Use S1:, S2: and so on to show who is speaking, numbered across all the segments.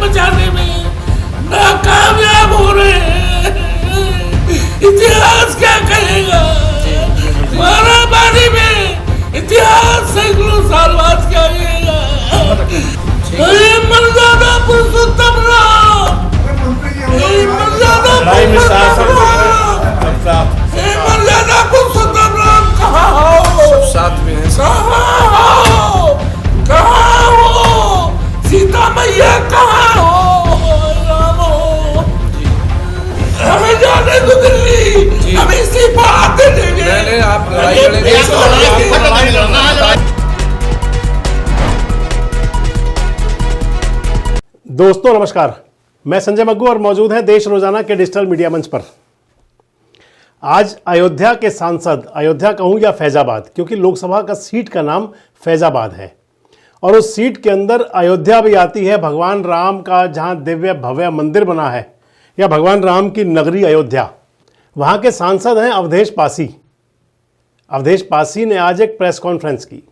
S1: बचाने में नाकामयाब हो रहे हैं। इतिहास क्या कहेगा? मारामारी में इतिहास सैकड़ों साल बाद क्या कहेगा? मर्यादा पुरुषोत्तम राम, मर्यादा पुरुषोत्तम राम कहाँ हो?
S2: साथ में है।
S1: कहाँ हो? सीता मैया कहाँ हो? राम हो, हमें जाने दो दिल्ली, हम इस्तीफा आते देंगे।
S2: आप लड़ाई लड़ेंगे।
S3: दोस्तों नमस्कार, मैं संजय मग्गू और मौजूद हैं देश रोजाना के डिजिटल मीडिया मंच पर। आज अयोध्या के सांसद, अयोध्या कहूं या फैजाबाद, क्योंकि लोकसभा का सीट का नाम फैजाबाद है और उस सीट के अंदर अयोध्या भी आती है, भगवान राम का जहां दिव्य भव्य मंदिर बना है, या भगवान राम की नगरी अयोध्या। वहां के सांसद हैं अवधेश पासी। अवधेश पासी ने आज एक प्रेस कॉन्फ्रेंस की।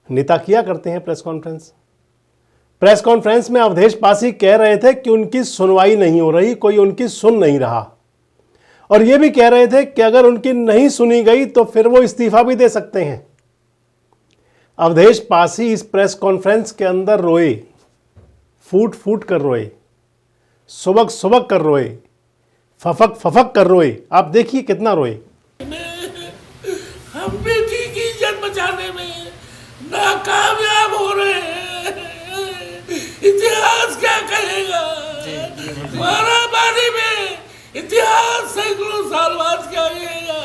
S3: नेता किया करते हैं प्रेस कॉन्फ्रेंस। प्रेस कॉन्फ्रेंस में अवधेश पासी कह रहे थे कि उनकी सुनवाई नहीं हो रही, कोई उनकी सुन नहीं रहा, और यह भी कह रहे थे कि अगर उनकी नहीं सुनी गई तो फिर वो इस्तीफा भी दे सकते हैं। अवधेश पासी इस प्रेस कॉन्फ्रेंस के अंदर रोए, फूट फूट कर रोए, सुबक सुबक कर रोए, फफक फफक कर रोए। आप देखिए कितना रोए।
S1: हम बेटी की इज्जत बचाने में नाकामयाब हो रहे हैं। इतिहास क्या कहेगा? मारामारी में इतिहास सैकड़ों साल बाद क्या कहेगा?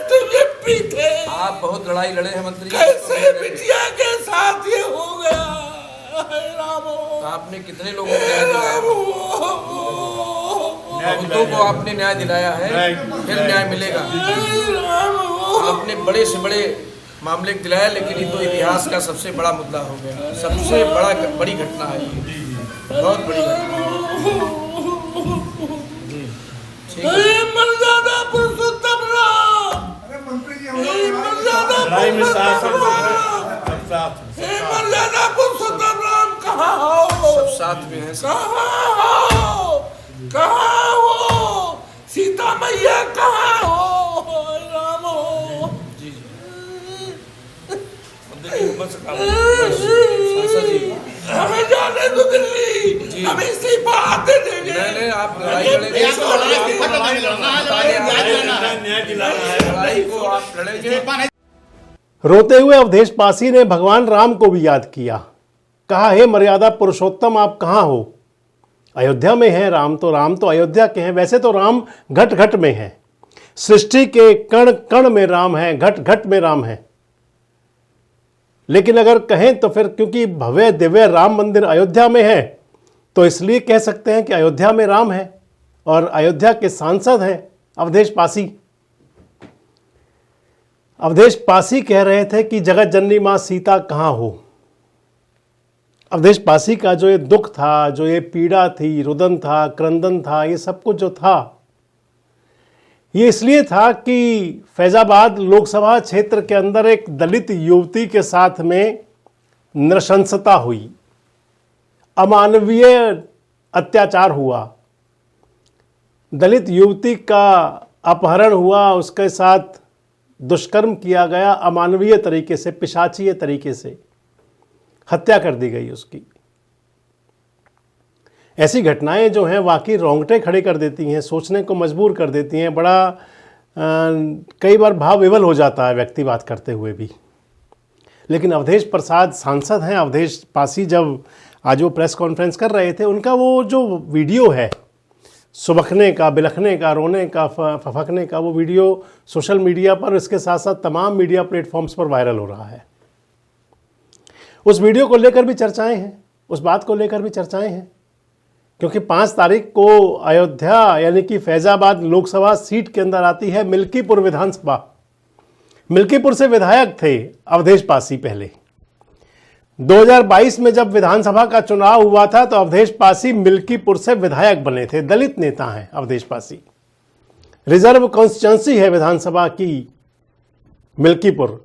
S1: तुम ये पीते,
S2: आप बहुत लड़ाई लड़े हैं मंत्री।
S1: कैसे बिटिया के साथ ये हो गया? रामो,
S2: आपने कितने लोगों को न्याय दिलाया? बहुतों को आपने न्याय दिलाया है, फिर न्याय मिलेगा। आपने बड़े से बड़े मामले दिलाया, लेकिन ये तो इतिहास का सबसे बड़ा मुद्दा हो गया। सबसे बड़ी घटना है ये, बहुत बड़ी घटना।
S1: मर्यादा पुरुषोत्तम राम, मर्यादा पुरुषोत्तम राम कहाँ हो?
S2: सब साथ में है।
S1: कहाँ हो? सीता मैया कहाँ हो? राम हो, हमें जाने दो दिल्ली, हम इस्तीफा आते देंगे।
S2: आप लड़ाई लड़ेंगे। लड़ाई को आप लड़ेंगे।
S3: रोते हुए अवधेश पासी ने भगवान राम को भी याद किया। कहा, हे मर्यादा पुरुषोत्तम, आप कहाँ हो? अयोध्या में है राम तो अयोध्या के हैं। वैसे तो राम घट घट में है, सृष्टि के कण कण में राम है, घट घट में राम है। लेकिन अगर कहें तो फिर क्योंकि भव्य दिव्य राम मंदिर अयोध्या में है, तो इसलिए कह सकते हैं कि अयोध्या में राम है, और अयोध्या के सांसद हैं अवधेश पासी। अवधेश पासी कह रहे थे कि जगत जननी मां सीता कहाँ हो। अवधेश पासी का जो ये दुख था, जो ये पीड़ा थी, रुदन था, क्रंदन था, ये सब कुछ जो था, ये इसलिए था कि फैजाबाद लोकसभा क्षेत्र के अंदर एक दलित युवती के साथ में नृशंसता हुई, अमानवीय अत्याचार हुआ। दलित युवती का अपहरण हुआ, उसके साथ दुष्कर्म किया गया, अमानवीय तरीके से, पिशाचीय तरीके से हत्या कर दी गई उसकी। ऐसी घटनाएं जो हैं वाकई रोंगटे खड़े कर देती हैं, सोचने को मजबूर कर देती हैं। बड़ा कई बार भाव विवल हो जाता है व्यक्ति बात करते हुए भी। लेकिन अवधेश प्रसाद सांसद हैं, अवधेश पासी जब आज वो प्रेस कॉन्फ्रेंस कर रहे थे, उनका वो जो वीडियो है सुबकने का, बिलखने का, रोने का, फफकने का, वो वीडियो सोशल मीडिया पर, इसके साथ साथ तमाम मीडिया प्लेटफॉर्म्स पर वायरल हो रहा है। उस वीडियो को लेकर भी चर्चाएं हैं, उस बात को लेकर भी चर्चाएं हैं, क्योंकि 5 तारीख को अयोध्या यानी कि फैजाबाद लोकसभा सीट के अंदर आती है मिल्कीपुर विधानसभा। मिल्कीपुर से विधायक थे अवधेश पासी पहले। 2022 में जब विधानसभा का चुनाव हुआ था तो अवधेश पासी मिल्कीपुर से विधायक बने थे। दलित नेता हैं अवधेश पासी। रिजर्व कॉन्स्टिट्यूंसी है विधानसभा की मिल्कीपुर।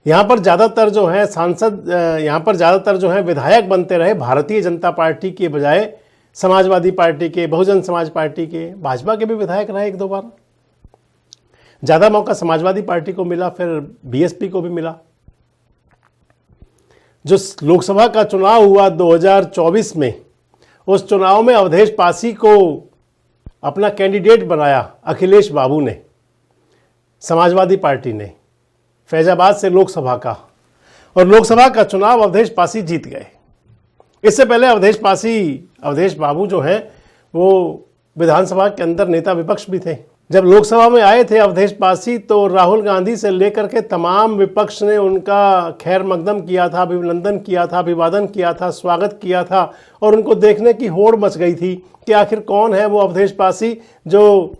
S3: यहाँ पर ज़्यादातर जो है सांसद, यहाँ पर ज़्यादातर जो है विधायक बनते रहे भारतीय जनता पार्टी के बजाय समाजवादी पार्टी के, बहुजन समाज पार्टी के, भाजपा के भी विधायक रहे 1-2 बार। ज़्यादा मौका समाजवादी पार्टी को मिला, फिर बीएसपी को भी मिला। जो लोकसभा का चुनाव हुआ 2024 में, उस चुनाव में अवधेश पासी को अपना कैंडिडेट बनाया अखिलेश बाबू ने, समाजवादी पार्टी ने, फैजाबाद से लोकसभा का, और लोकसभा का चुनाव अवधेश पासी जीत गए। इससे पहले अवधेश बाबू जो हैं वो विधानसभा के अंदर नेता विपक्ष भी थे। जब लोकसभा में आए थे अवधेश पासी तो राहुल गांधी से लेकर के तमाम विपक्ष ने उनका खैर मकदम किया था, अभिनंदन किया था, अभिवादन किया था, स्वागत किया था, और उनको देखने की होड़ मच गई थी कि आखिर कौन है वो अवधेश पासी जो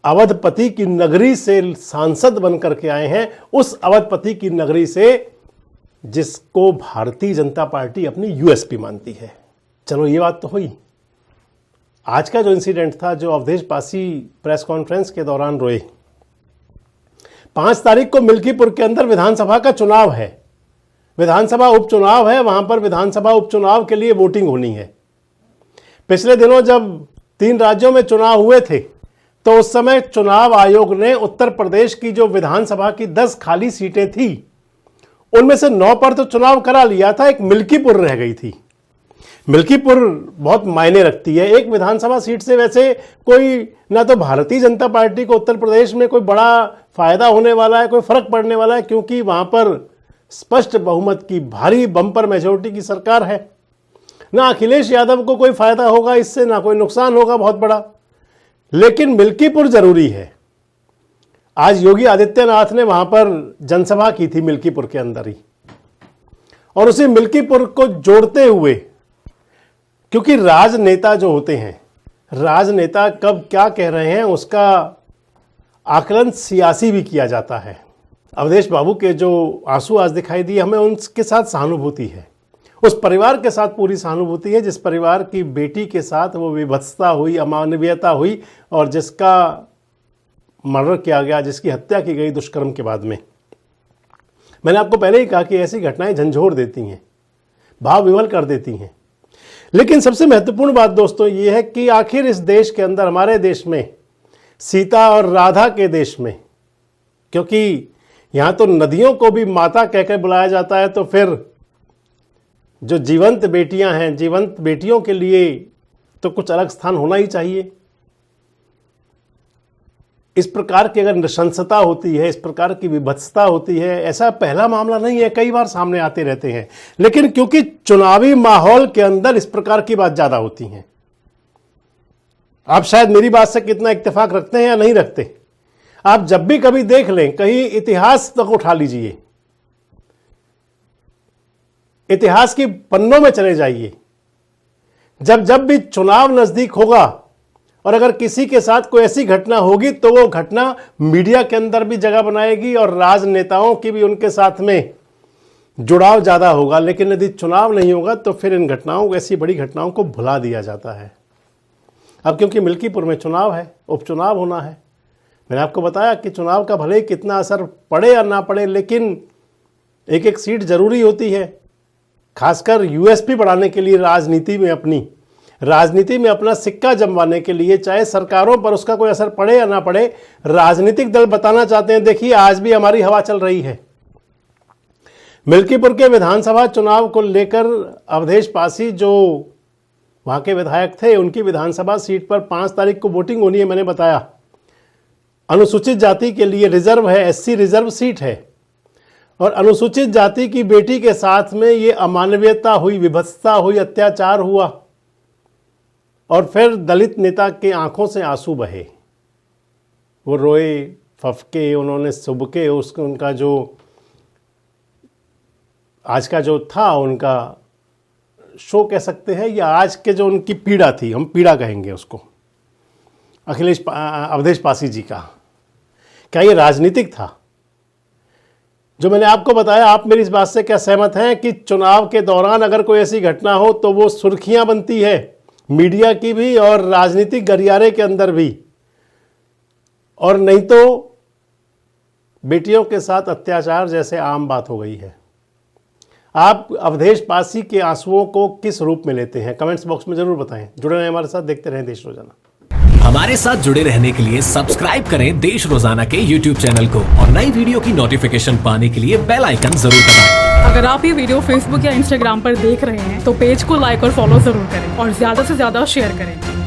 S3: अवधपति की नगरी से सांसद बन करके आए हैं, उस अवधपति की नगरी से जिसको भारतीय जनता पार्टी अपनी यूएसपी मानती है। चलो ये बात तो हुई। आज का जो इंसिडेंट था, जो अवधेश पासी प्रेस कॉन्फ्रेंस के दौरान रोए, 5 तारीख को मिल्कीपुर के अंदर विधानसभा का चुनाव है, विधानसभा उपचुनाव है, वहां पर विधानसभा उपचुनाव के लिए वोटिंग होनी है। पिछले दिनों जब 3 राज्यों में चुनाव हुए थे तो उस समय चुनाव आयोग ने उत्तर प्रदेश की जो विधानसभा की 10 खाली सीटें थी उनमें से 9 पर तो चुनाव करा लिया था, एक मिल्कीपुर रह गई थी। मिल्कीपुर बहुत मायने रखती है। एक विधानसभा सीट से वैसे कोई ना तो भारतीय जनता पार्टी को उत्तर प्रदेश में कोई बड़ा फायदा होने वाला है, कोई फर्क पड़ने वाला है, क्योंकि वहां पर स्पष्ट बहुमत की भारी बम्पर मेजोरिटी की सरकार है। ना अखिलेश यादव को कोई फायदा होगा इससे, ना कोई नुकसान होगा बहुत बड़ा, लेकिन मिल्कीपुर जरूरी है। आज योगी आदित्यनाथ ने वहां पर जनसभा की थी मिल्कीपुर के अंदर ही, और उसी मिल्कीपुर को जोड़ते हुए, क्योंकि राजनेता जो होते हैं, राजनेता कब क्या कह रहे हैं उसका आकलन सियासी भी किया जाता है। अवधेश बाबू के जो आंसू आज दिखाई दिए, हमें उनके साथ सहानुभूति है, उस परिवार के साथ पूरी सहानुभूति है जिस परिवार की बेटी के साथ वो विभत्सता हुई, अमानवीयता हुई, और जिसका मर्डर किया गया, जिसकी हत्या की गई दुष्कर्म के बाद में। मैंने आपको पहले ही कहा कि ऐसी घटनाएं झंझोड़ देती हैं, भाव विवल कर देती हैं। लेकिन सबसे महत्वपूर्ण बात दोस्तों ये है कि आखिर इस देश के अंदर, हमारे देश में, सीता और राधा के देश में, क्योंकि यहाँ तो नदियों को भी माता कहकर बुलाया जाता है, तो फिर जो जीवंत बेटियां हैं, जीवंत बेटियों के लिए तो कुछ अलग स्थान होना ही चाहिए। इस प्रकार की अगर नृशंसता होती है, इस प्रकार की विभत्सता होती है, ऐसा पहला मामला नहीं है, कई बार सामने आते रहते हैं, लेकिन क्योंकि चुनावी माहौल के अंदर इस प्रकार की बात ज्यादा होती है। आप शायद मेरी बात से कितना इत्तेफाक रखते हैं या नहीं रखते, आप जब भी कभी देख लें, कहीं इतिहास तक उठा लीजिए, इतिहास की पन्नों में चले जाइए, जब भी चुनाव नजदीक होगा और अगर किसी के साथ कोई ऐसी घटना होगी तो वो घटना मीडिया के अंदर भी जगह बनाएगी और राजनेताओं की भी उनके साथ में जुड़ाव ज़्यादा होगा। लेकिन यदि चुनाव नहीं होगा तो फिर इन घटनाओं, ऐसी बड़ी घटनाओं को भुला दिया जाता है। अब क्योंकि मिल्कीपुर में चुनाव है, उपचुनाव होना है, मैंने आपको बताया कि चुनाव का भले ही कितना असर पड़े या ना पड़े, लेकिन एक एक सीट जरूरी होती है, खासकर यूएसपी बढ़ाने के लिए, राजनीति में अपना सिक्का जमवाने के लिए, चाहे सरकारों पर उसका कोई असर पड़े या ना पड़े, राजनीतिक दल बताना चाहते हैं देखिए आज भी हमारी हवा चल रही है। मिल्कीपुर के विधानसभा चुनाव को लेकर अवधेश पासी जो वहां के विधायक थे, उनकी विधानसभा सीट पर 5 तारीख को वोटिंग होनी है। मैंने बताया अनुसूचित जाति के लिए रिजर्व है, एससी रिजर्व सीट है, और अनुसूचित जाति की बेटी के साथ में ये अमानवीयता हुई, विभत्सता हुई, अत्याचार हुआ, और फिर दलित नेता के आंखों से आंसू बहे, वो रोए, फफके, उन्होंने सुबके, उनका जो आज का जो था उनका शो कह सकते हैं, या आज के जो उनकी पीड़ा थी, हम पीड़ा कहेंगे उसको, अवधेश पासी जी का, क्या ये राजनीतिक था? जो मैंने आपको बताया, आप मेरी इस बात से क्या सहमत हैं कि चुनाव के दौरान अगर कोई ऐसी घटना हो तो वो सुर्खियां बनती है, मीडिया की भी और राजनीतिक गलियारे के अंदर भी, और नहीं तो बेटियों के साथ अत्याचार जैसे आम बात हो गई है। आप अवधेश पासी के आंसुओं को किस रूप में लेते हैं? कमेंट्स बॉक्स में जरूर बताएं। जुड़े रहें हमारे साथ, देखते रहें देश रोजाना।
S4: हमारे साथ जुड़े रहने के लिए सब्सक्राइब करें देश रोजाना के YouTube चैनल को और नई वीडियो की नोटिफिकेशन पाने के लिए बेल आइकन जरूर दबाएं।
S5: अगर आप ये वीडियो Facebook या Instagram पर देख रहे हैं तो पेज को लाइक और फॉलो जरूर करें और ज्यादा से ज्यादा शेयर करें।